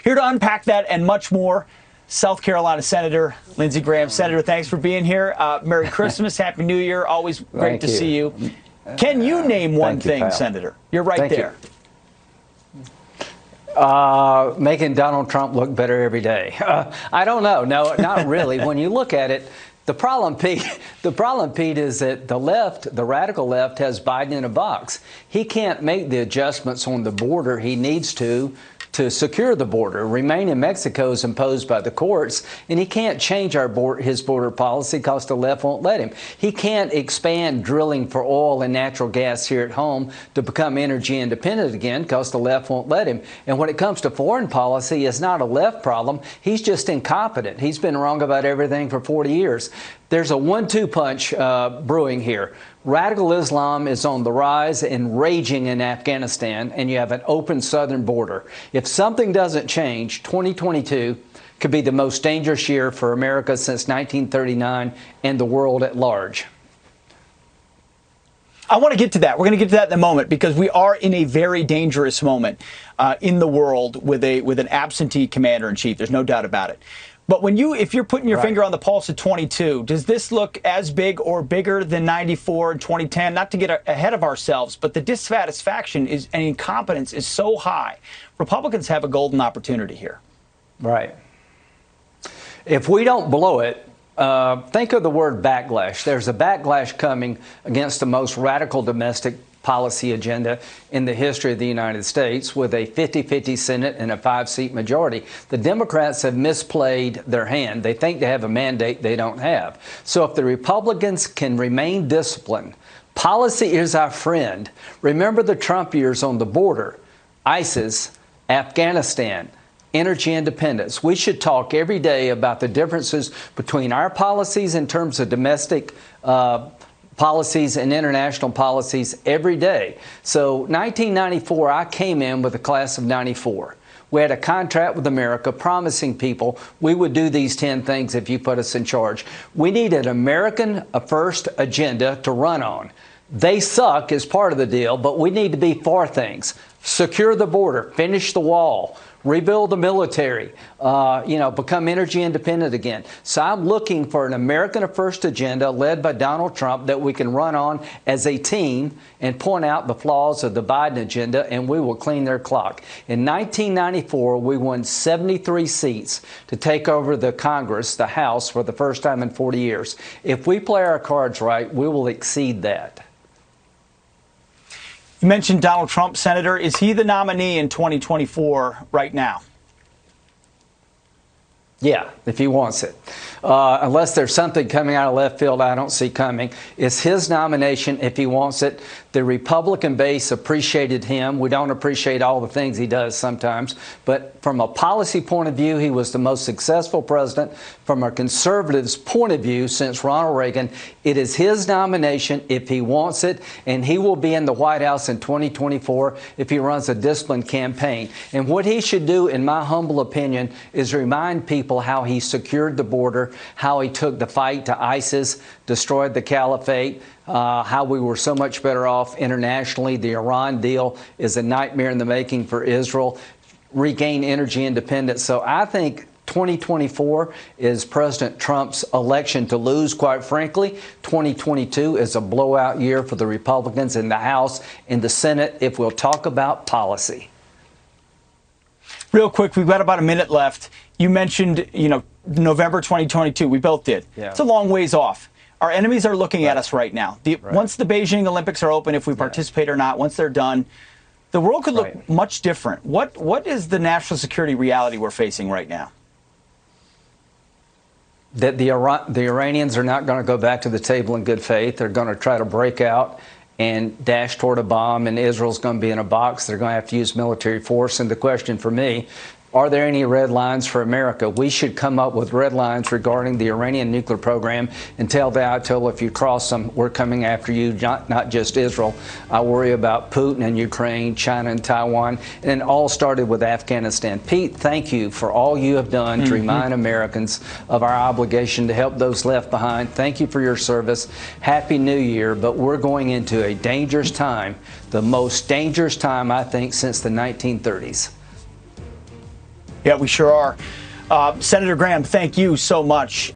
Here to unpack that and much more, South Carolina Senator Lindsey Graham. Senator, thanks for being here. Merry Christmas, Happy New Year. Always great to see you. Can you name one thing, Senator? You're right there. Making Donald Trump look better every day. I don't know. No, not really. When you look at it, the problem, Pete, is that the left, the radical left, has Biden in a box. He can't make the adjustments on the border he needs to secure the border. Remain in Mexico is imposed by the courts, and he can't change his border policy because the left won't let him. He can't expand drilling for oil and natural gas here at home to become energy independent again because the left won't let him. And when it comes to foreign policy, it's not a left problem. He's just incompetent. He's been wrong about everything for 40 years. There's a 1-2 punch brewing here. Radical Islam is on the rise and raging in Afghanistan, and you have an open southern border. If something doesn't change, 2022 could be the most dangerous year for America since 1939 and the world at large. I want to get to that. We're going to get to that in a moment because we are in a very dangerous moment in the world with an absentee commander-in-chief. There's no doubt about it. But if you're putting your finger on the pulse of 22, does this look as big or bigger than 94 and 2010? Not to get ahead of ourselves, but the dissatisfaction and incompetence is so high. Republicans have a golden opportunity here. Right. If we don't blow it, think of the word backlash. There's a backlash coming against the most radical domestic policy agenda in the history of the United States with a 50-50 Senate and a 5-seat majority. The Democrats have misplayed their hand. They think they have a mandate they don't have. So if the Republicans can remain disciplined, policy is our friend. Remember the Trump years on the border, ISIS, Afghanistan, energy independence. We should talk every day about the differences between our policies in terms of domestic policies and international policies every day. So 1994, I came in with a class of 94. We had a contract with America promising people we would do these 10 things if you put us in charge. We need an American first agenda to run on. They suck as part of the deal, but we need to be for things. Secure the border, finish the wall, rebuild the military, become energy independent again. So I'm looking for an American first agenda led by Donald Trump that we can run on as a team and point out the flaws of the Biden agenda, and we will clean their clock. In 1994, we won 73 seats to take over the Congress, the House, for the first time in 40 years. If we play our cards right, we will exceed that. You mentioned Donald Trump, Senator. Is he the nominee in 2024 right now? Yeah, if he wants it. Unless there's something coming out of left field I don't see coming. It's his nomination if he wants it. The Republican base appreciated him. We don't appreciate all the things he does sometimes. But from a policy point of view, he was the most successful president. From a conservative's point of view, since Ronald Reagan, it is his nomination if he wants it. And he will be in the White House in 2024 if he runs a disciplined campaign. And what he should do, in my humble opinion, is remind people how he secured the border, how he took the fight to ISIS, destroyed the caliphate, how we were so much better off internationally. The Iran deal is a nightmare in the making for Israel. Regain energy independence. So I think 2024 is President Trump's election to lose, quite frankly. 2022 is a blowout year for the Republicans in the House and the Senate if we'll talk about policy. Real quick, we've got about a minute left. You mentioned, November 2022. We both did. Yeah. It's a long ways off. Our enemies are looking at us right now. Once the Beijing Olympics are open, if we participate or not, once they're done, the world could look much different. What is the national security reality we're facing right now? That the Iranians are not going to go back to the table in good faith. They're going to try to break out and dash toward a bomb, and Israel's going to be in a box. They're going to have to use military force. And the question for me, are there any red lines for America? We should come up with red lines regarding the Iranian nuclear program and tell the Ayatollah, if you cross them, we're coming after you, not just Israel. I worry about Putin and Ukraine, China and Taiwan, and it all started with Afghanistan. Pete, thank you for all you have done to remind Americans of our obligation to help those left behind. Thank you for your service. Happy New Year, but we're going into a dangerous time, the most dangerous time, I think, since the 1930s. Yeah, we sure are. Senator Graham, thank you so much.